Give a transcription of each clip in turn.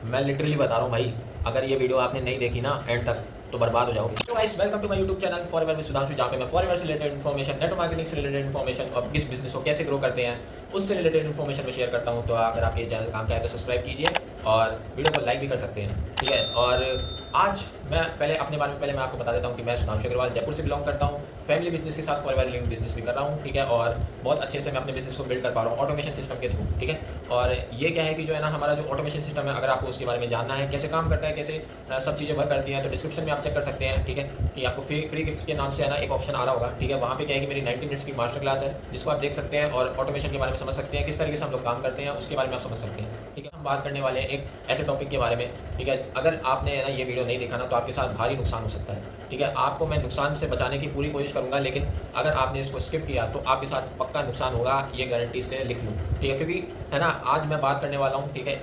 मैं लिटरली बता रहा हूँ भाई, अगर ये वीडियो आपने नहीं देखी ना एंड तक तो बर्बाद हो जाओगे। तो guys welcome to my YouTube channel Forever with Sudhanshu, जहाँ पे मैं फॉरएवर से रिलेटेड इन्फॉर्मेशन, नेटवर्क मार्केटिंग से रिलेटेड इन्फॉर्मेशन और किस बिजनेस को कैसे ग्रो करते हैं उससे रिलेटेड इन्फॉर्मेशन में शेयर करता हूँ। तो अगर आपके चैनल काम का है तो सब्सक्राइब कीजिए और वीडियो को लाइक भी कर सकते हैं, ठीक है। और आज मैं पहले अपने बारे में पहले मैं आपको बता देता हूँ कि मैं सुधांशु अग्रवाल जयपुर से बिलोंग करता हूँ। फैमिली बिजनेस के साथ फॉरएवर लिंक बिजनेस भी कर रहा हूँ, ठीक है। और बहुत अच्छे से मैं अपने बिजनेस को बिल्ड कर पा रहा हूँ ऑटोमेशन सिस्टम के थ्रू, ठीक है। और ये क्या है कि जो है ना हमारा जो ऑटोमेशन सिस्टम है, अगर आपको उसके बारे में जानना है कैसे काम करता है, कैसे सब चीज़ें वर्क करती हैं, तो डिस्क्रिप्शन में आप चेक कर सकते हैं, ठीक है। कि आपको फ्री गिफ्ट के नाम से है ना एक ऑप्शन आ रहा होगा, ठीक है। वहाँ पे क्या है कि मेरी 90 मिनट्स की मास्टर क्लास है जिसको आप देख सकते हैं और ऑटोमेशन के बारे में समझ सकते हैं, किस तरीके से हम लोग काम करते हैं उसके बारे में आप समझ सकते हैं, ठीक है। हम बात करने वाले हैं एक ऐसे टॉपिक के बारे में, ठीक है। अगर आपने है ना ये वीडियो नहीं देखा ना तो आपके साथ भारी नुकसान हो सकता है, ठीक है। आपको मैं नुकसान से बचाने की पूरी कोशिश करूंगा, लेकिन अगर आपने इसको स्किप किया तो आपके साथ पक्का नुकसान होगा, ये गारंटी से लिख लूँ, ठीक है। क्योंकि है ना आज मैं बात करने वाला हूँ, ठीक है।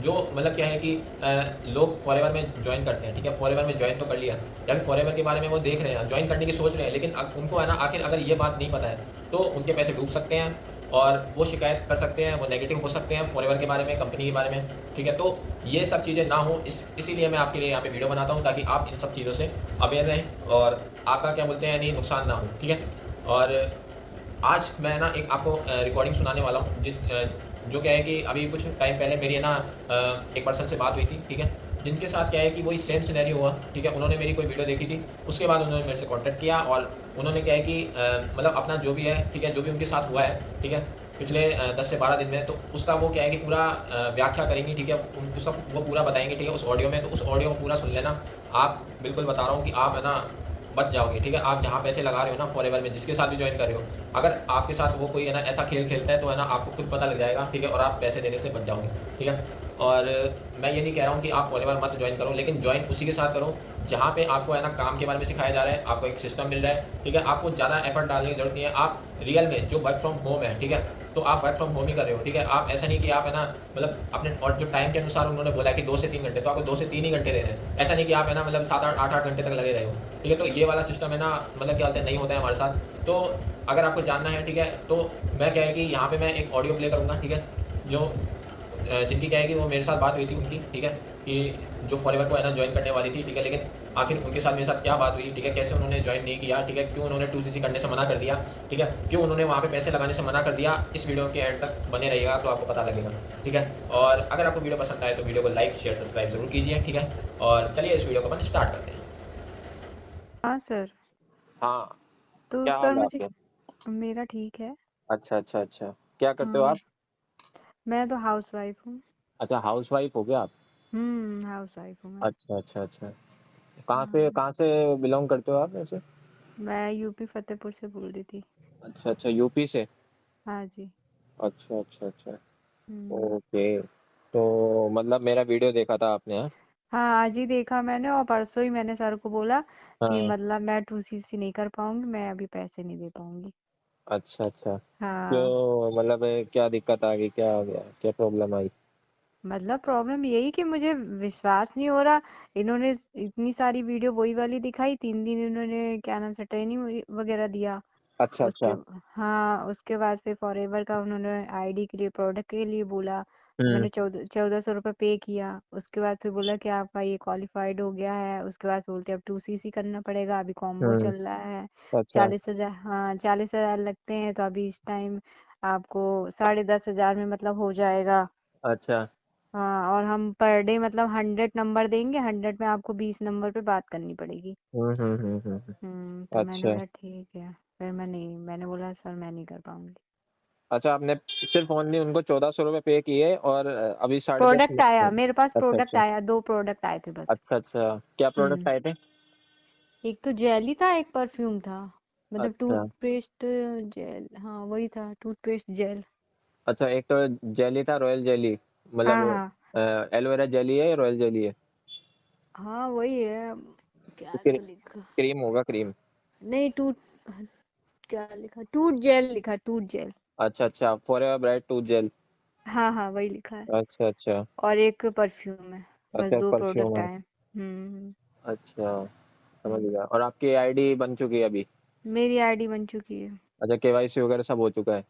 जो मतलब क्या है कि लोग फॉरएवर में ज्वाइन करते हैं, ठीक है। फॉरएवर में ज्वाइन तो कर लिया, या फिर फॉरएवर के बारे में वो देख रहे हैं, ज्वाइन करने की सोच रहे हैं, लेकिन उनको है ना आखिर अगर ये बात नहीं पता है तो उनके पैसे डूब सकते हैं और वो शिकायत कर सकते हैं, वो नेगेटिव हो सकते हैं फॉरएवर के बारे में, कंपनी के बारे में, ठीक है। तो ये सब चीज़ें ना हो इसीलिए मैं आपके लिए यहाँ पे वीडियो बनाता हूँ, ताकि आप इन सब चीज़ों से अवेयर रहें और आपका क्या बोलते हैं यानी नुकसान ना हो, ठीक है। और आज मैं ना एक आपको रिकॉर्डिंग सुनाने वाला हूँ, जो क्या है कि अभी कुछ टाइम पहले मेरी है ना एक पर्सन से बात हुई थी, ठीक है। जिनके साथ क्या है कि वही सेम सिनेरियो हुआ, ठीक है। उन्होंने मेरी कोई वीडियो देखी थी, उसके बाद उन्होंने मेरे से कांटेक्ट किया और उन्होंने क्या है कि मतलब अपना जो भी है, ठीक है, जो भी उनके साथ हुआ है, ठीक है, पिछले 10 से 12 दिन में, तो उसका वो क्या है कि पूरा व्याख्या करेंगी, ठीक है। उसका वो पूरा बताएंगे, ठीक है, उस ऑडियो में। तो उस ऑडियो को पूरा सुन लेना। आप बिल्कुल बता रहा हूँ कि आप है ना बच जाओगे, ठीक है। आप जहाँ पैसे लगा रहे हो ना फॉरएवर में, जिसके साथ भी ज्वाइन कर रहे हो, अगर आपके साथ वो कोई है ना ऐसा खेल खेलता है तो है ना आपको खुद पता लग जाएगा, ठीक है, और आप पैसे देने से बच जाओगे, ठीक है। और मैं ये नहीं कह रहा हूँ कि आप फॉरएवर मत ज्वाइन करो, लेकिन ज्वाइन उसी के साथ करो जहाँ पे आपको है ना काम के बारे में सिखाया जा रहा है, आपको एक सिस्टम मिल रहा है, ठीक है। आपको ज़्यादा एफर्ट डालने की जरूरत नहीं है। आप रियल में जो वर्क फ्रॉम होम है, ठीक है, तो आप वर्क फ्रॉम होम ही कर रहे हो, ठीक है। आप ऐसा नहीं कि आप है ना मतलब अपने और जो टाइम के अनुसार उन्होंने बोला कि 2 से 3 घंटे, तो आपको 2 से 3 ही घंटे देने हैं। ऐसा नहीं कि आप है ना मतलब 7 8 8 8 घंटे तक लगे रहे हो, ठीक है। तो ये वाला सिस्टम है ना मतलब क्या बोलते हैं नहीं होता है हमारे साथ। तो अगर आपको जानना है, ठीक है, तो मैं क्या है कि यहाँ पे मैं एक ऑडियो प्ले करूँगा, ठीक है। जो जिनकी क्या है कि वो मेरे साथ बात हुई थी उनकी, ठीक है, कि जो फॉरएवर को है ना ज्वाइन करने वाली थी, ठीक है। लेकिन आखिर उनके साथ मेरे साथ क्या बात हुई, ठीक है, कैसे उन्होंने ज्वाइन नहीं किया, ठीक है, क्यों उन्होंने 2CC करने से मना कर दिया, ठीक है, क्यों उन्होंने वहाँ पे पैसे लगाने से मना कर दिया। इस वीडियो के एंड तक बने रहिएगा तो आपको पता लगेगा, ठीक है। और अगर आपको वीडियो पसंद आए तो वीडियो को लाइक शेयर सब्सक्राइब जरूर कीजिए, ठीक है। और चलिए इस वीडियो को अपन स्टार्ट करते हैं। हाँ सर। हाँ। तो क्या सर हाल है मुझे आपके? मेरा ठीक है। अच्छा अच्छा अच्छा। क्या करते हो आप? हाँ, मैं तो हाउसवाइफ हूँ। अच्छा, हाउस वाइफ हो गया आप? हाउसवाइफ हूँ मैं। अच्छा अच्छा अच्छा। हाँ, कहाँ से बिलोंग करते हो आप वैसे? मैं यूपी फतेहपुर से बोल रही थी। अच्छा अच्छा, यूपी से। हाँ जी। अच्छा अच्छा अच्छा। हम्म। ओके। तो मतलब मेरा वीडियो देखा था आपने? हाँ हाँ, आज ही देखा मैंने और परसों ही मैंने सर को बोला कि हाँ। मतलब मैं 2CC नहीं कर पाऊंगी, मैं अभी पैसे नहीं दे पाऊंगी। अच्छा अच्छा। हाँ, क्यों, मतलब क्या दिक्कत आ गई, क्या हो गया, क्या प्रॉब्लम आई? मतलब प्रॉब्लम यही कि मुझे विश्वास नहीं हो रहा। इन्होंने इतनी सारी वीडियो वही वाली दिखाई, 3 दिन इन्होंने क्या नाम से ट्रेनिंग वगैरह दिया। अच्छा उसके अच्छा। हाँ, उसके बाद फिर फॉरएवर का उन्होंने आईडी के लिए, प्रोडक्ट के लिए बोला। तो हम्म मैंने 1400 रुपये पे किया। उसके बाद फिर बोला कि आपका ये क्वालिफाइड हो गया है। उसके बाद फिर बोलते अब 2CC करना पड़ेगा, अभी कॉम्बो हम्म। चल रहा है। अच्छा 40,000, हाँ 40,000 लगते हैं, तो अभी इस टाइम आपको 10,500 में मतलब हो जाएगा। अच्छा। हाँ, और हम पर डे मतलब 100 नंबर देंगे, 100 में आपको 20 नंबर पे बात करनी पड़ेगी। तो मैंने अच्छा बोला ठीक है। फिर मैंने बोला सर मैं नहीं कर पाऊंगी। अच्छा। आपने सिर्फ ओनली उनको 1400 रुपये पे किए और अभी 10.5 प्रोडक्ट आया मिनट। मेरे पास, अच्छा प्रोडक्ट अच्छा। आया, 2 प्रोडक्ट आए थे बस। अच्छा अच्छा, क्या प्रोडक्ट हम्म। आए थे? एक तो जेली था, एक परफ्यूम था। मतलब अच्छा टूथपेस्ट जेल, हाँ वही था, टूथपेस्ट जेल। अच्छा। एक तो जेली था, रॉयल जेली, हाँ मतलब हाँ एलोवेरा जेली है या रॉयल जेली है? हाँ, वही है। तो क्या तो लिखा, क्रीम होगा, क्रीम। नहीं क्या लिखा, टूथ जेल लिखा, टूथ जेल। अच्छा अच्छा, फॉरएवर ब्राइट टूथ जेल। हाँ हाँ, वही लिखा है। अच्छा अच्छा। और एक परफ्यूम है। बस अच्छा, दो परफ्यूम प्रोडक्ट है। आए। अच्छा, समझ हम्म। गया। और आपकी आईडी बन चुकी है अभी? मेरी आईडी बन चुकी है। अच्छा, केवाईसी वगैरह सब हो चुका है?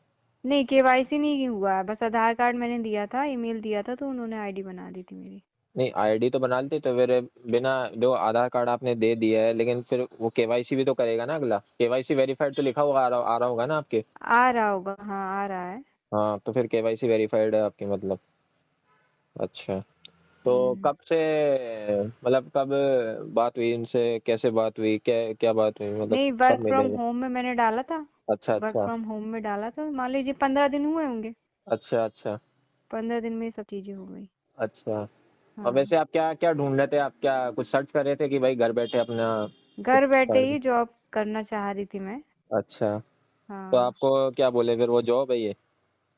नहीं, केवाईसी नहीं हुआ है, बस आधार कार्ड मैंने दिया था, ईमेल दिया था, तो उन्होंने आईडी बना दी थी मेरी। नहीं, आईडी तो बना लेते तो फिर बिना जो आधार कार्ड आपने दे दिया है, लेकिन फिर वो केवाईसी भी तो करेगा ना अगला। केवाईसी वेरीफाइड तो लिखा हुआ आ रहा होगा ना आपके। आ रहा होगा, हाँ आ रहा है। हाँ, तो फिर केवाईसी वेरीफाइड है आपकी मतलब। अच्छा, तो हम्म। कब से मतलब कब बात हुई इनसे, कैसे बात हुई, क्या क्या बात हुई, मतलब नहीं, कब वर्क मिले फ्रॉम थे? होम में मैंने डाला था। अच्छा वर्क अच्छा। फ्रॉम होम में डाला था, मान लीजिए 15 दिन हुए होंगे। अच्छा अच्छा। 15 दिन में ये सब चीजें हो गई। अच्छा। और हाँ। वैसे आप क्या क्या ढूंढ रहे थे, आप क्या कुछ सर्च कर रहे थे कि भाई घर बैठे अपना कुछ घर बैठे कर ही दे? जॉब करना चाह रही थी मैं। अच्छा, तो हाँ। आपको क्या बोले फिर, वो जॉब है ये?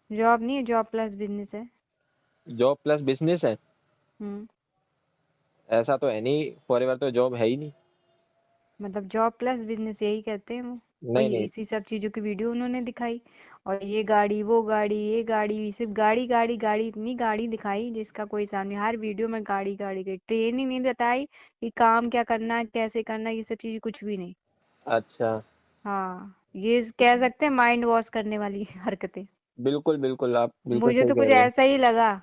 जॉब नहीं है, जॉब प्लस बिजनेस है। जॉब प्लस बिजनेस है? हम्म। ऐसा तो है नहीं, फॉरएवर तो जॉब है ही नहीं। मतलब जॉब प्लस बिजनेस यही कहते हैं वो। नहीं वही नहीं। इसी सब चीजों की वीडियो उन्होंने दिखाई। और ये गाड़ी, वो गाड़ी, ये गाड़ी, सिर्फ गाड़ी गाड़ी गाड़ी, इतनी गाड़ी दिखाई जिसका कोई हिसाब नहीं। हर वीडियो में गाड़ी गाड़ी गई, ट्रेन ही नहीं बताई कि काम क्या करना है, कैसे करना है, ये सब चीजें कुछ भी नहीं। अच्छा। हाँ, ये कह सकते हैं माइंड वॉश करने वाली हरकतें। बिल्कुल बिल्कुल, आप बिल्कुल मुझे सही तो कह कुछ रहे हो। ऐसा ही लगा।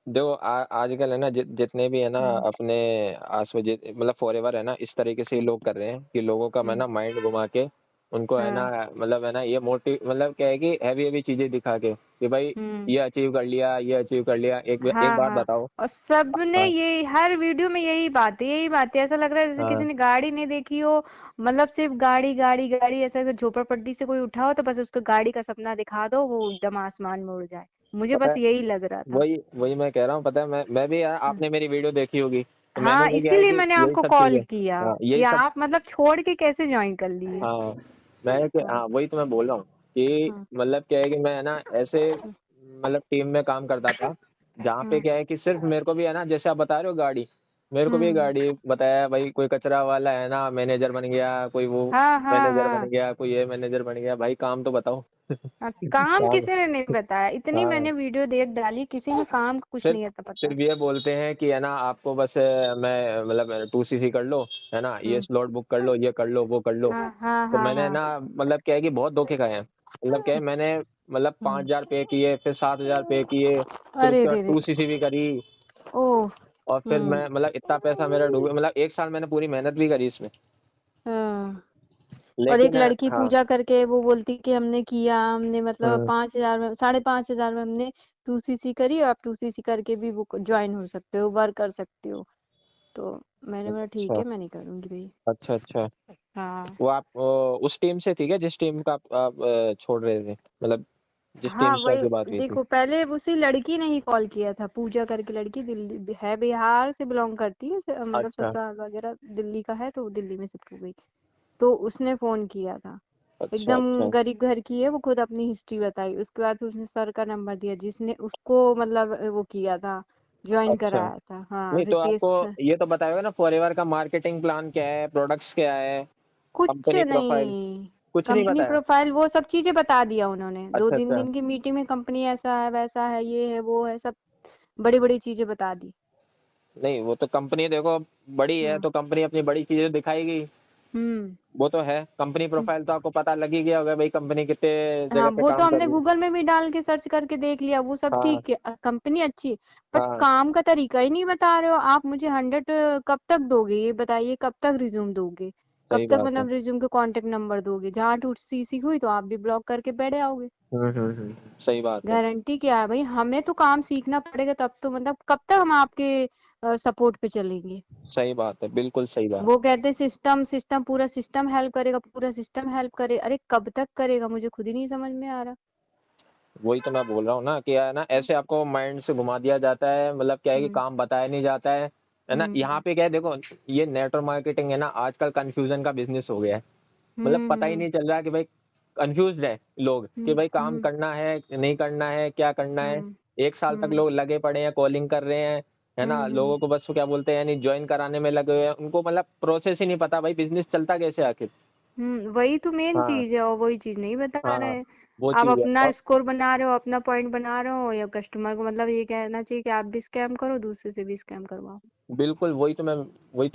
देखो आजकल है ना, जितने भी है ना हम्म। अपने आस में मतलब फॉरएवर है ना, इस तरीके से ही लोग कर रहे हैं कि लोगों का है हम्म। ना माइंड घुमा के उनको है ना, हाँ। मतलब है ना ये मोटिव, मतलब क्या है कि हैवी हैवी चीजें दिखा के कि भाई हम्म। ये अचीव कर लिया, ये अचीव कर लिया। एक हाँ बात हाँ। बताओ। और सबने हाँ ये हर वीडियो में यही बात है, यही बात है। ऐसा लग रहा है जैसे किसी हाँ। ने गाड़ी नहीं देखी हो। मतलब सिर्फ गाड़ी गाड़ी गाड़ी, ऐसा अगर झोपड़पट्टी से कोई उठा हो तो बस उसको गाड़ी का सपना दिखा दो, वो एकदम आसमान में उड़ जाए। मुझे पता बस है, यही लग रहा था। वही वही मैं कह रहा हूँ। पता है, मैं भी यार, हम्म। आपने मेरी वीडियो देखी होगी तो मैंने हाँ, भी क्या है इसीलिए कि मैंने यही आपको सब कॉल चीजें। किया हाँ कि यही सब। आप मतलब छोड़ के कैसे ज्वाइन कर लिए। हाँ, मैं कि हाँ। हाँ वही तो मैं बोल रहा हूँ कि हाँ। मतलब क्या है कि मैं है ना ऐसे मतलब टीम में काम करता था, जहाँ पे हम्म। क्या है कि सिर्फ मेरे को भी है ना, जैसे आप बता रहे हो गाड़ी, मेरे को भी हम्म। गाड़ी बताया भाई, कोई कचरा वाला है ना मैनेजर बन गया, कोई वो हाँ हाँ मैनेजर बन हाँ। गया, कोई ये मैनेजर बन गया। भाई काम तो बताओ। हाँ, काम काम। किसी ने नहीं बताया, इतनी हाँ, मैंने वीडियो देख डाली, किसी ने काम का कुछ सिर्फ नहीं आता पता। सिर्फ ये बोलते हैं कि है ना आपको बस मैं मतलब 2cc कर लो, है ना, ये हम्म। स्लॉट बुक कर लो, ये कर लो, वो कर लो। हाँ हाँ तो हाँ मैंने हाँ। ना मतलब क्या है कि बहुत धोखे खाए हैं। मतलब क्या है, मैंने मतलब हम्म। 5,000 पे किए, फिर 7,000 पे किए, फिर अरे उसके बाद रे रे। 2cc भी करी। ओह। और फिर हम्म। मैं मतलब इतना पैसा मेरा डूबा, मतलब 1 साल मैंने पूरी मेहनत भी करी इसमें। हाँ। और एक लेकिन लड़की हाँ। पूजा करके वो बोलती कि हमने किया, हमने मतलब हम्म, 5,000 में, 5,500 में हमने 2cc करी, और आप 2cc करके भी वो ज्वाइन हो सकते हो, वर्क कर सकते हो। तो मैंने बोला ठीक अच्छा है, मैं नहीं करूंगी भाई। अच्छा। अच्छा, हाँ। वो आप उस टीम से थी क्या जिस टीम का आप छोड़ रहे थे, मतलब जिस टीम हाँ से वही। आपकी बात हुई थी? देखो, पहले उसी लड़की ने ही कॉल किया था, पूजा करके लड़की, दिल्ली है, बिहार से बिलोंग करती है, मतलब अच्छा ससुराल वगैरह दिल्ली का है, तो वो दिल्ली में शिफ्ट हो गई। तो उसने फोन किया था। अच्छा। एकदम अच्छा गरीब घर की है, वो खुद अपनी हिस्ट्री बताई, उसके बाद उसने सर का नंबर दिया जिसने उसको मतलब वो किया था, ज्वाइन अच्छा। कराया था। हाँ, नहीं तो रितेश आपको सर। ये तो बताएगा ना फॉरएवर का मार्केटिंग प्लान क्या है, प्रोडक्ट्स क्या है, कुछ कंपनी प्रोफाइल? नहीं। कुछ नहीं कंपनी बताया? प्रोफाइल वो सब चीजें बता दिया उन्होंने, दो अच्छा तीन अच्छा। दिन की मीटिंग में, कंपनी ऐसा है, वैसा है, ये है, वो है, सब बड़ी बड़ी चीजें बता दी। नहीं, वो तो कंपनी देखो बड़ी है हाँ। तो कंपनी अपनी बड़ी चीजें दिखाएगी। हम्म। वो तो है, कंपनी हम्म। प्रोफाइल तो आपको पता लग ही गया होगा भाई, कंपनी कितने हाँ, जगह पे वो तो काम कर हमने रही है। गूगल में भी डाल के सर्च करके देख लिया, वो सब हाँ ठीक है, कंपनी अच्छी है। बट हाँ। काम का तरीका ही नहीं बता रहे हो आप मुझे। 100 कब तक दोगे, ये बताइए, कब तक रिज्यूम दोगे, कब सही तक बात है। मतलब रिज्यूम के कांटेक्ट नंबर दोगे, जहाँ टू सीसी हुई तो आप भी ब्लॉक करके बैठ आओगे। सही बात है। गारंटी क्या है भाई, हमें तो काम सीखना पड़ेगा, तब तो मतलब कब तक हम आपके सपोर्ट पे चलेंगे। सही बात है, बिल्कुल सही बात। वो कहते सिस्टम सिस्टम, पूरा सिस्टम हेल्प करेगा, पूरा सिस्टम हेल्प करे, अरे कब तक करेगा, मुझे खुद ही नहीं समझ में आ रहा। वही तो मैं बोल रहा हूँ ना कि है ना ऐसे आपको माइंड से घुमा दिया जाता है, मतलब क्या है कि हम्म। काम बताया नहीं जाता है ना। यहाँ हम्म। पे क्या है देखो, ये नेटवर्क मार्केटिंग है ना, आजकल कंफ्यूजन का बिजनेस हो गया है। मतलब पता ही हम्म। नहीं चल रहा कि भाई, कंफ्यूज है लोग कि हम्म। भाई काम हम्म। करना है नहीं करना है, क्या करना है। हम्म। 1 साल तक हम्म। लोग लगे पड़े हैं, कॉलिंग कर रहे हैं, है ना, हम्म। लोगों को बस क्या बोलते हैं यानी ज्वाइन कराने में लगे हुए हैं, उनको मतलब प्रोसेस ही नहीं पता भाई बिजनेस चलता कैसे आखिर। वही तो मेन हाँ चीज है, और वही चीज नहीं बता रहे हाँ, हैं। वो आप चीज है। अपना और स्कोर बना रहे हो, अपना पॉइंट बना रहे हो, या कस्टमर को मतलब ये कहना चाहिए कि आप भी स्कैम करो, दूसरे से भी स्कैम करवाओ। बिल्कुल वही तो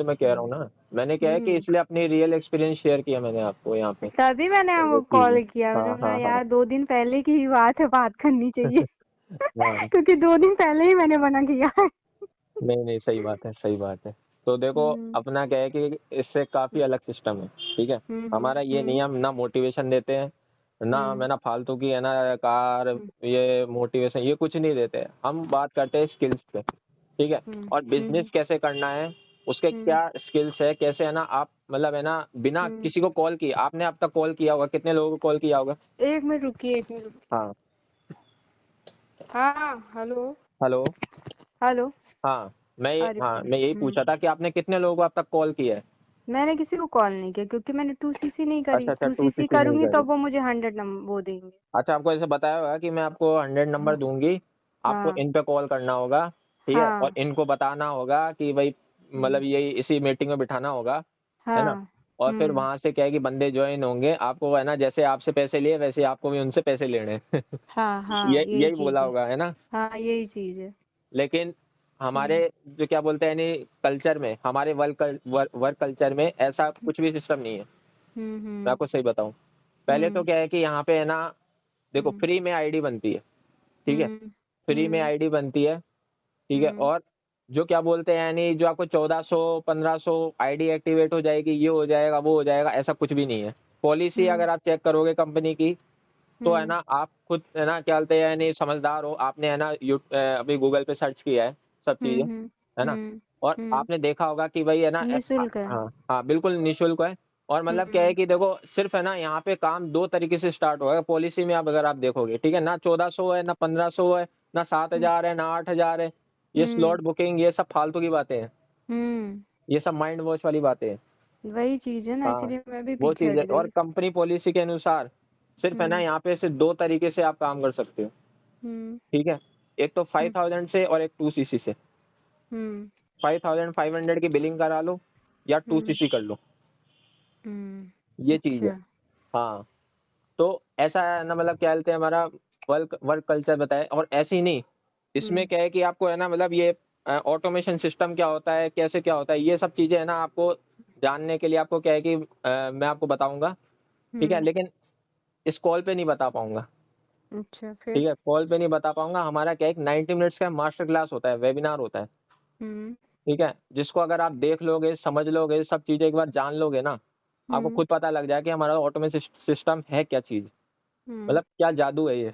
मैं कह रहा हूँ हम्म ना। मैंने क्या है कि हम्म इसलिए अपनी रियल एक्सपीरियंस शेयर किया मैंने आपको यहाँ पे। तभी मैंने तो वो आपको चीज है। कॉल किया, मैंने हाँ बोला हाँ हाँ यार 2 दिन पहले की ही बात है, बात करनी चाहिए। हाँ। क्योंकि 2 दिन पहले ही मैंने मना किया है। नहीं नहीं, सही बात है, सही बात है। तो देखो, हम्म अपना क्या है कि इससे काफी अलग सिस्टम है, ठीक है। हमारा ये नहीं हम्म है, हम ना मोटिवेशन देते हैं, ना हम हम्म है ना फालतू की है ना कार, ये मोटिवेशन ये कुछ नहीं देते हैं। हम बात करते हैं स्किल्स पे, ठीक है। हम्म और हम्म बिजनेस कैसे करना है, उसके हम्म क्या स्किल्स है, कैसे है ना आप मतलब है ना बिना हम्म। किसी को कॉल किए, आपने अब तक कॉल किया होगा, कितने लोगों को कॉल किया होगा? 1 मिनट रुकिए, 1 मिनट रुकिए। हाँ। हाँ, हेलो। हेलो। हेलो। हाँ, अरे हाँ मैं यही पूछा था कि आपने कितने लोगों को अब तक कॉल किया है? मैंने किसी को कॉल नहीं किया, क्योंकि मैंने 2CC नहीं करी। अच्छा अच्छा, टू टू सीसी सीसी नहीं करूंगी करी। तब वो मुझे 100 नंबर वो देंगे। अच्छा, आपको ऐसे बताया होगा कि मैं आपको 100 नंबर हाँ दूंगी, आपको हाँ इन पे कॉल करना होगा, ठीक है। और हाँ इनको बताना होगा कि भाई हम्म, मतलब यही इसी मीटिंग में बिठाना होगा, है ना। हाँ और फिर हम्म वहां से क्या है कि बंदे ज्वाइन होंगे, आपको है ना जैसे आपसे पैसे लिए वैसे आपको भी उनसे पैसे लेने हैं। हाँ हाँ, ये यही यही बोला चीज है। होगा, है ना। हाँ, यही चीज है। लेकिन हमारे हम्म जो क्या बोलते हैं यानी कल्चर में, हमारे वर्क कल्चर में ऐसा कुछ भी सिस्टम नहीं है। मैं हम्म आपको सही बताऊं, पहले तो हम्म क्या है कि यहाँ पे है ना, देखो हम्म फ्री में आईडी बनती है, ठीक है। हम्म फ्री में हम्म आईडी बनती है, ठीक है। हम्म और जो क्या बोलते हैं यानी जो आपको 1400 1500 आईडी एक्टिवेट हो जाएगी, ये हो जाएगा वो हो जाएगा, ऐसा कुछ भी नहीं है। पॉलिसी हम्म अगर आप चेक करोगे कंपनी की, तो है हम्म ना आप खुद है ना क्या बोलते हैं यानी समझदार हो, आपने है ना अभी गूगल पे सर्च किया है सब चीजें, हम्म है ना। हम्म और आपने देखा होगा कि भाई है ना निःशुल्क है। हाँ हाँ, बिल्कुल निःशुल्क है। और मतलब क्या है हम्म कि देखो सिर्फ है ना यहाँ पे काम दो तरीके से स्टार्ट होगा पॉलिसी में, आप अगर आप देखोगे, ठीक है ना, 1400 है ना 1500 है ना 7000 है ना 8000 है। ये हम्म स्लॉट बुकिंग ये सब फालतू की बातें हैं, हम्म ये सब माइंड वॉश वाली बातें हैं। वही चीज है ना, हाँ, इसीलिए मैं भी वो पीछे चीज है। हट और गई। कंपनी पॉलिसी के अनुसार सिर्फ है ना हम्म यहाँ पे सिर्फ दो तरीके से आप काम कर सकते हो, हम्म ठीक है। एक तो हम्म 5000 से और एक 2CC से। हम्म 5500 की बिलिंग करा लो या टू हम्म सीसी कर लो, ये चीज है। अच्छा। हाँ, तो ऐसा है ना मतलब क्या बोलते हैं हमारा वर्क वर्क कल्चर बताए। और ऐसे ही नहीं, इसमें हम्म क्या है कि आपको है ना मतलब ये ऑटोमेशन सिस्टम क्या होता है, कैसे क्या होता है, ये सब चीजें है ना आपको जानने के लिए आपको क्या है कि मैं आपको बताऊंगा, ठीक है। हम्म लेकिन इस कॉल पे नहीं बता पाऊंगा, अच्छा, फिर? ठीक है। कॉल पे नहीं बता पाऊंगा। हमारा क्या है 90 मिनट्स का मास्टर क्लास होता है, वेबिनार होता है, हम्म ठीक है। जिसको अगर आप देख लोगे, समझ लोगे, सब चीजें एक बार जान लोगे ना, आपको हम्म खुद पता लग जाए कि हमारा ऑटोमेशन सिस्टम है क्या चीज, हम्म मतलब क्या जादू है ये।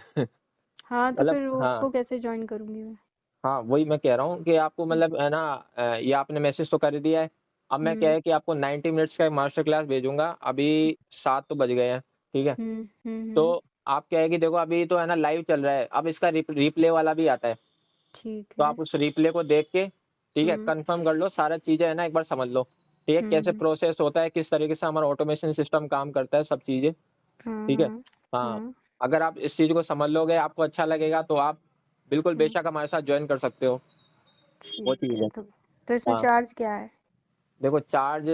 हाँ, तो मतलब फिर वो हाँ उसको कैसे ज्वाइन करूंगी मैं? हाँ, वही मैं कह रहा हूँ कि आपको हम्म मतलब है ना ये आपने मैसेज तो कर दिया है। अब मैं क्या हम्म है कि आपको 90 मिनट्स का एक मास्टर क्लास भेजूंगा। अभी 7 तो बज गए हैं, ठीक है। तो हम्म, आप क्या है कि देखो अभी तो है ना लाइव चल रहा है, अब इसका रिप्ले वाला भी आता है। ठीक तो है। आप उस रिप्ले को देख के, ठीक है, हम्म कंफर्म कर लो, सारा चीजें है ना एक बार समझ लो, ठीक है, कैसे हम्म प्रोसेस होता है, किस तरीके से हमारा ऑटोमेशन सिस्टम काम करता है, सब चीजें, ठीक है। हाँ हाँ, हाँ अगर आप इस चीज को समझ लोगे, आपको अच्छा लगेगा, तो आप बिल्कुल हम्म बेशक हमारे साथ ज्वाइन कर सकते हो, वो ठीक चीज है। है। तो इसमें हाँ, चार्ज क्या है? देखो चार्ज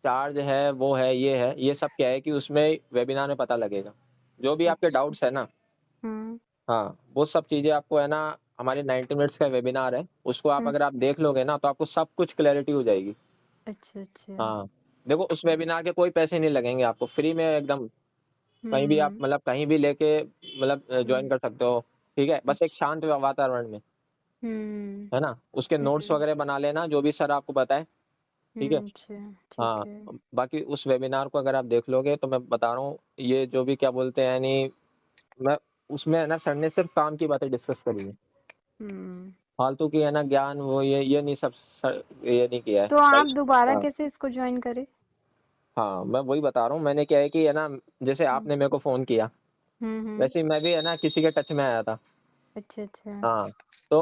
चार्ज है, वो है ये सब क्या है कि उसमें वेबिनार में पता लगेगा, जो भी आपके अच्छा। डाउट्स है ना। हम्म हाँ, वो सब चीजें आपको है ना, हमारे 90 मिनट्स का वेबिनार है, उसको आप हम्म अगर आप देख लोगे ना, तो आपको सब कुछ क्लैरिटी हो जाएगी। अच्छा अच्छा। हाँ, देखो उस वेबिनार के कोई पैसे नहीं लगेंगे आपको, फ्री में एकदम, कहीं भी आप हम्म मतलब कहीं भी लेके मतलब ज्वाइन हम्म कर सकते हो, ठीक है। बस एक अच्छा। शांत वातावरण में, हम्म है ना। उसके नोट्स हम्म वगैरह बना लेना, जो भी सर आपको बताए, ठीक है। अच्छा, ठीक हाँ, है। बाकी उस वेबिनार को अगर आप देख लोगे, तो मैं बता रहा हूँ ये जो भी क्या बोलते हैं यानी मैं उसमें है ना सर ने सिर्फ काम की बातें डिस्कस करी है, हम्म फालतू की है ना ज्ञान वो ये नहीं सब सर ये नहीं किया है तो आप भाई। दोबारा हाँ कैसे इसको ज्वाइन करें? हाँ, मैं वही बता रहा हूँ, मैंने क्या है कि है ना जैसे हम्म आपने मेरे को फोन किया, हम्म। वैसे ही मैं भी है ना किसी के टच में आया था। अच्छा अच्छा। हाँ, तो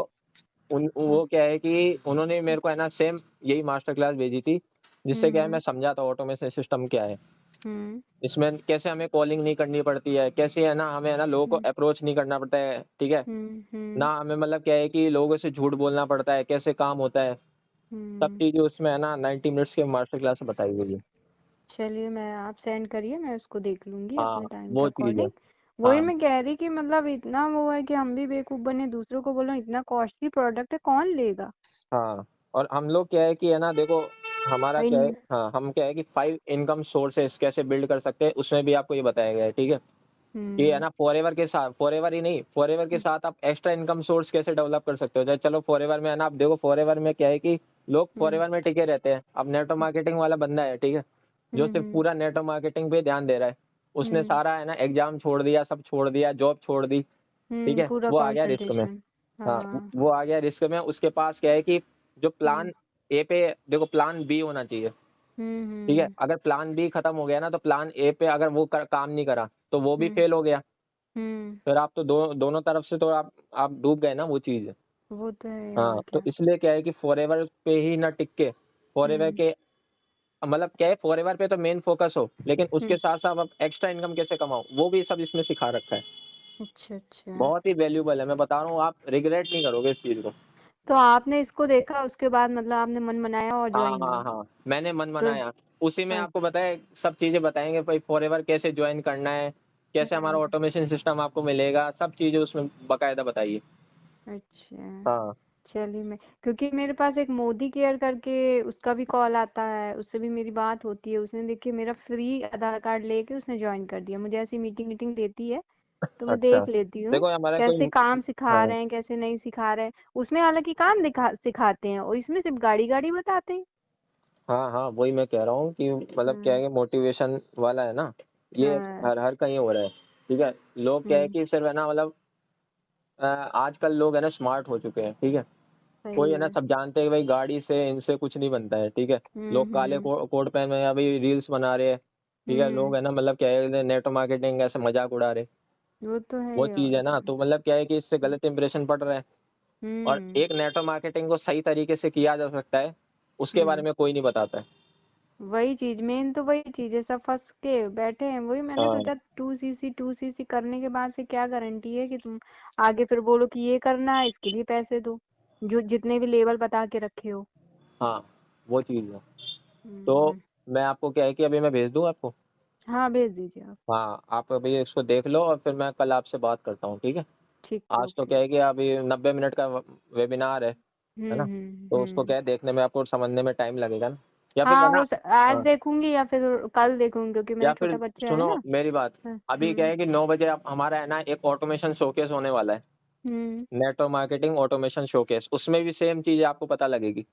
हम्म वो क्या है कि उन्होंने मेरे को है ना सेम यही मास्टर क्लास भेजी थी, जिससे क्या है मैं हम्म समझा था ऑटोमेशन सिस्टम क्या है, हम्म इसमें कैसे हमें कॉलिंग नहीं करनी पड़ती है, कैसे है ना हमें है ना लोगों को हम्म अप्रोच नहीं करना पड़ता है, ठीक है हम्म ना, हमें मतलब क्या है कि लोगों से झूठ बोलना पड़ता है, कैसे काम होता है, सब हम्म चीजें उसमें है ना 90 मिनट्स के मास्टर क्लास में बताई हुई है। चलिए मैं आप सेंड करिए, मैं उसको देख लूंगी हाँ अपने टाइम के वो चीज है। अकॉर्डिंग। वही हाँ मैं कह रही कि मतलब इतना वो है कि हम भी बेवकूफ बने, दूसरों को बोलो इतना कॉस्टली प्रोडक्ट है कौन लेगा। हाँ। और हम लोग क्या है कि है ना देखो, हमारा क्या है, इन हाँ हम क्या है कि 5 इनकम सोर्सेस कैसे बिल्ड कर सकते हैं उसमें भी आपको ये बताया गया है, ठीक है। कि है हम्म ना फॉरएवर के साथ, फॉरएवर ही नहीं, फॉरएवर के साथ आप एक्स्ट्रा इनकम सोर्स कैसे डेवलप कर सकते हो। जैसे चलो फॉरएवर में है ना, आप देखो फॉरएवर में क्या है कि लोग हम्म फॉरएवर में टिके रहते हैं। अब नेटवर्क मार्केटिंग वाला बंदा है, ठीक है, जो सिर्फ हम्म पूरा नेटवर्क मार्केटिंग पे ध्यान दे रहा है, उसने हम्म सारा है ना एग्जाम छोड़ दिया, सब छोड़ दिया, जॉब छोड़ दी, ठीक है, पूरा वो आ गया रिस्क में। कंसंट्रेशन। हाँ हाँ वो आ गया रिस्क में। उसके पास क्या है कि जो हम्म प्लान ए पे, देखो प्लान बी होना चाहिए, ठीक है। हम्म अगर प्लान बी खत्म हो गया ना, तो प्लान ए पे अगर वो काम नहीं करा तो वो भी हम्म फेल हो गया। हम्म फिर आप तो दोनों तरफ से तो आप डूब गए ना, वो चीज। वो तो है हाँ और तो क्या। इसलिए क्या है कि फॉरएवर पे ही ना टिक के, फॉरएवर हम्म के मतलब क्या है, फॉरएवर पे तो मेन फोकस हो, लेकिन हम्म उसके साथ साथ आप एक्स्ट्रा इनकम कैसे कमाओ वो भी सब इसमें सिखा रखा है। अच्छा अच्छा। बहुत ही वैल्यूबल है, मैं बता रहा हूँ, आप रिग्रेट नहीं करोगे इस चीज को। तो आपने इसको देखा उसके बाद मतलब आपने मन बनाया और हाँ ज्वाइन हाँ किया। हाँ, मैंने मन तो बनाया। उसी में आपको अच्छा। बताया, सब चीजें बताएंगे भाई, फॉरएवर कैसे ज्वाइन करना है, कैसे हमारा हम्म ऑटोमेशन सिस्टम आपको मिलेगा, सब चीजें उसमें बकायदा बताइए। अच्छा। हाँ चलिए मैं, क्योंकि मेरे पास एक मोदी केयर करके उसका भी कॉल आता है, उससे भी मेरी बात होती है। उसने देखिए मेरा फ्री आधार कार्ड लेके उसने ज्वाइन कर दिया मुझे। ऐसी मीटिंग मीटिंग देती है तो मैं अच्छा। देख लेती हूँ देखो हमारा कैसे कोई, काम सिखा हाँ रहे हैं कैसे नहीं सिखा रहे हैं। उसमें हालांकि काम सिखाते हैं और इसमें सिर्फ गाड़ी गाड़ी बताते हैं। हाँ हाँ, वही मैं कह रहा हूँ कि मतलब क्या है हाँ कि मोटिवेशन वाला है ना, ये हाँ हर हर कहीं हो रहा है, ठीक है। लोग क्या है हम्म कि सिर्फ है ना मतलब आजकल लोग है ना स्मार्ट हो चुके हैं, ठीक है। कोई सही है ना, है। सब जानते हैं कि भाई गाड़ी से इनसे कुछ नहीं बनता है, ठीक है। लोग काले हम्म कोट पहन में अभी रील्स बना रहे हैं, ठीक है। हम्म लोग है ना मतलब क्या है, नेटवर्क मार्केटिंग ऐसे मजाक उड़ा रहे। वो तो है वो ही चीज और है ना, क्या। तो मतलब क्या है कि इससे गलत इंप्रेशन पड़ रहा है। और हम्म एक नेटवर्क मार्केटिंग को सही तरीके से किया जा सकता है, उसके बारे हम्म में कोई नहीं बताता है। वही चीज मेन तो वही चीज है, सब फंस के बैठे हैं। वही मैंने हाँ सोचा 2cc करने के बाद फिर क्या गारंटी है कि तुम आगे फिर बोलो कि ये करना है इसके लिए पैसे दो, जो जितने भी लेवल बता के रखे हो। हाँ वो चीज है। तो हम्म मैं आपको क्या है कि अभी मैं भेज दूं आपको। हाँ भेज दीजिए आप। हाँ आप अभी इसको देख लो और फिर मैं कल आपसे बात करता हूँ, ठीक है। ठीक है आज तो ओके। क्या है कि अभी 90 मिनट का वेबिनार है ना। तो उसको क्या है, देखने में आपको समझने में टाइम लगेगा ना, या फिर हाँ है ना। आज हाँ देखूंगी या फिर कल देखूंगी क्योंकि मेरा या फिर छोटा बच्चा है सुनो ना। मेरी बात, हाँ, अभी क्या है कि 9 बजे आप हमारा है ना एक ऑटोमेशन शोकेस होने वाला है, हम्म नेटवर्क मार्केटिंग ऑटोमेशन शोकेस, उसमें भी सेम चीज आपको पता लगेगी।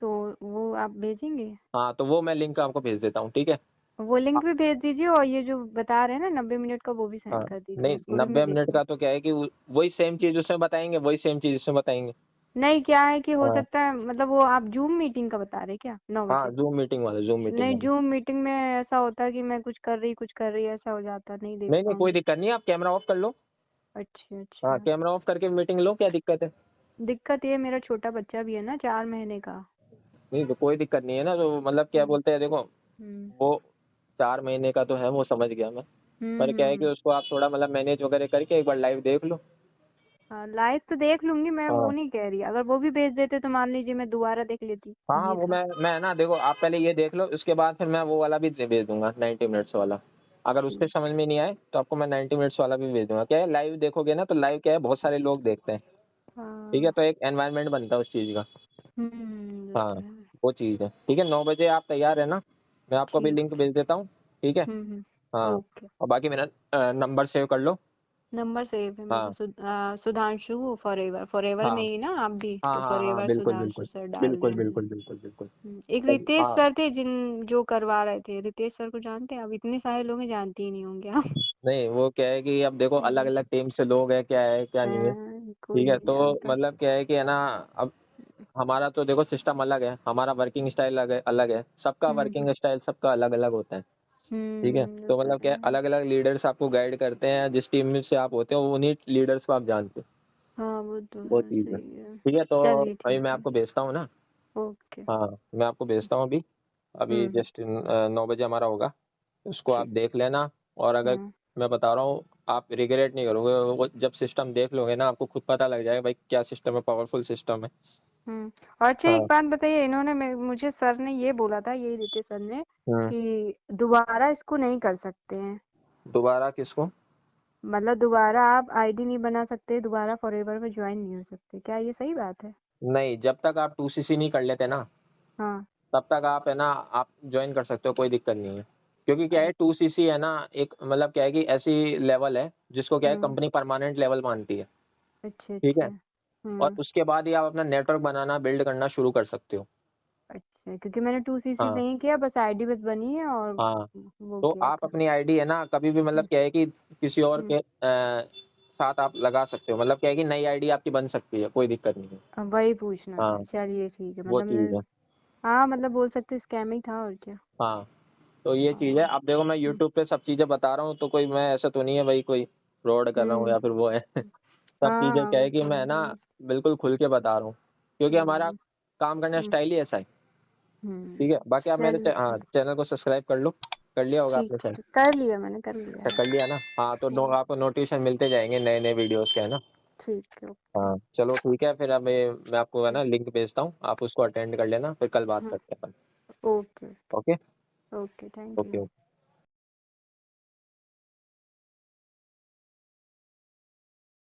तो वो आप भेजेंगे। हाँ तो वो मैं लिंक आपको भेज देता हूँ, ठीक है। वो लिंक भी भेज दीजिए और ये जो बता रहे हैं ना 90 मिनट का वो भी हाँ सेंड कर दीजिए, नहीं, उसको भी मैं 90 मिनट देखूंगी। का तो क्या है कि वही सेम चीज उसमें बताएंगे, वही सेम चीज उसमें बताएंगे। नहीं क्या है कि हो हाँ सकता है मतलब वो आप जूम मीटिंग का बता रहे क्या 9 बजे। हाँ, जूम मीटिंग वाला, जूम मीटिंग नहीं वाला। जूम मीटिंग में ऐसा होता है कि मैं कुछ कर रही ऐसा हो जाता, नहीं देख नहीं नहीं, कोई पाऊंगी। दिक्कत नहीं है, आप कैमरा ऑफ कर लो। अच्छा हाँ अच्छा। कैमरा ऑफ करके मीटिंग लो, क्या दिक्कत है। दिक्कत ये मेरा छोटा बच्चा भी है ना 4 महीने का। नहीं तो कोई दिक्कत नहीं है ना, तो मतलब क्या हम्म बोलते हैं देखो, हम्म वो 4 महीने का तो है, वो समझ गया मैं। पर क्या है कि हम्म। उसको आप थोड़ा मतलब मैनेज वगैरह करके एक बार लाइव देख लो। हाँ लाइव तो देख लूंगी मैं, वो हाँ नहीं कह रही। अगर वो भी भेज देते तो मान लीजिए मैं दोबारा देख लेती कि हाँ हाँ, ये वो था। मैं ना देखो, आप पहले ये देख लो, उसके बाद फिर मैं वो वाला भी भेज दूंगा 90 मिनट्स वाला। अगर उससे ठीक। समझ में नहीं आए तो आपको मैं 90 मिनट्स वाला भी भेज दूंगा। क्या है, लाइव देखोगे ना तो लाइव क्या है, बहुत सारे लोग देखते हैं, ठीक है, हाँ तो एक एनवायरनमेंट बनता है उस चीज का। वो हाँ तो है। वो चीज है, ठीक है। 9 बजे आप तैयार है ना, मैं आपको अभी लिंक ठीक है। भेज देता हूँ, ठीक है। हाँ ओके। और बाकी मेरा नंबर सेव कर लो। नंबर सेव है मेरा हाँ सुधांशु फॉरएवर, फॉरएवर हाँ में ही ना आप भी हाँ तो हाँ हाँ, फॉरएवर बिल्कुल सुधांशु बिल्कुल सर डाल बिल्कुल देंगे। बिल्कुल बिल्कुल बिल्कुल। एक रितेश हाँ सर थे जिन जो करवा रहे थे, रितेश सर को जानते हैं। अब इतने सारे लोग हैं, जानते ही नहीं होंगे आप। नहीं, वो क्या है कि अब देखो अलग अलग टीम से लोग है, क्या है क्या नहीं है, कोई ठीक है। नहीं तो जानता। मतलब क्या है कि है ना, अब हमारा तो देखो सिस्टम अलग है, हमारा वर्किंग स्टाइल अलग है, सबका हम्म वर्किंग स्टाइल सबका अलग अलग होता है, ठीक है। वो तो तो मतलब क्या है। है, अलग अलग लीडर्स आपको गाइड करते हैं, जिस टीम में से आप होते हो उन्हीं लीडर्स को आप जानते हो, हाँ वो तो वो है, चीज़ है, सही है। ठीक है। तो चलिए अभी ठीक मैं है। आपको भेजता हूँ ना। ओके। हाँ मैं आपको भेजता हूँ अभी, अभी हम्म जस्ट 9 बजे हमारा होगा, उसको आप ठीक। देख लेना। और अगर, हाँ मैं बता रहा हूँ, आप रिग्रेट नहीं करोगे, वो जब सिस्टम देख लोगे ना आपको खुद पता लग जाएगा भाई क्या सिस्टम है, पावरफुल सिस्टम है, और अच्छा एक हाँ। बात बताइए, इन्होंने मुझे सर ने ये बोला था, यही रितेश सर ने, हम्म। कि दोबारा इसको नहीं कर सकते हैं। दोबारा किसको? मतलब दोबारा आप आईडी नहीं बना सकते, दोबारा फॉरएवर में ज्वाइन नहीं हो सकते। क्या ये सही बात है? नहीं, जब तक आप 2cc नहीं कर लेते ना, हाँ। तब तक आप है ना, आप ज्वाइन कर सकते हो, कोई दिक्कत नहीं है। क्योंकि क्या है, 2cc है ना, एक मतलब क्या है कि ऐसी लेवल है जिसको क्या है हम्म। कंपनी परमानेंट लेवल मानती है। अच्छा ठीक अच्छा। है। और उसके बाद ही आप अपना नेटवर्क बनाना, बिल्ड करना शुरू कर सकते हो। अच्छा, क्योंकि मैंने 2cc हाँ। नहीं किया, बस आईडी बस बनी है और हाँ। वो तो किया आप था। अपनी आईडी है ना, कभी भी मतलब हम्म, क्या है कि किसी और हम्म। के साथ आप लगा सकते हो, मतलब क्या है कि नई आईडी आपकी बन सकती है, कोई दिक्कत नहीं है। अब वही पूछना था। हाँ, चलिए ठीक है, वो मतलब चीज़ मैं, है। हाँ मतलब बोल सकते स्कैम ही था, और क्या। हाँ, तो ये चीज़ है। हाँ। अब देखो, मैं हम्म, यूट्यूब पे सब चीज़ें बता रहा हूँ, तो कोई मैं ऐसा तो नहीं है भाई कोई फ्रॉड कर रहा हूँ हम्म। या फिर वो है। सब चीज़ें हाँ क्या है कि मैं ना वही। बिल्कुल खुल के बता रहा हूँ, क्योंकि हमारा हम्म, काम करने का हम्म, स्टाइल ही ऐसा है। हम्म। ठीक है, बाकी आप मेरे चलिए हाँ, ठीक। चैनल को सब्सक्राइब कर लो। कर लिया होगा आपने ठीक शायद। है, कर लिया, मैंने कर लिया अच्छा, है। कर लिया ना? हाँ, तो आपको नोटिफिकेशन मिलते जाएंगे नए नए वीडियोस के, है ना? ठीक है, ओके। हाँ, चलो ठीक है, फिर अब मैं आपको है हम्म, ना लिंक भेजता हूँ, आप उसको अटेंड कर लेना, फिर कल बात हम्म, करते हैं अपन। Okay. Okay. Okay, thank okay. You.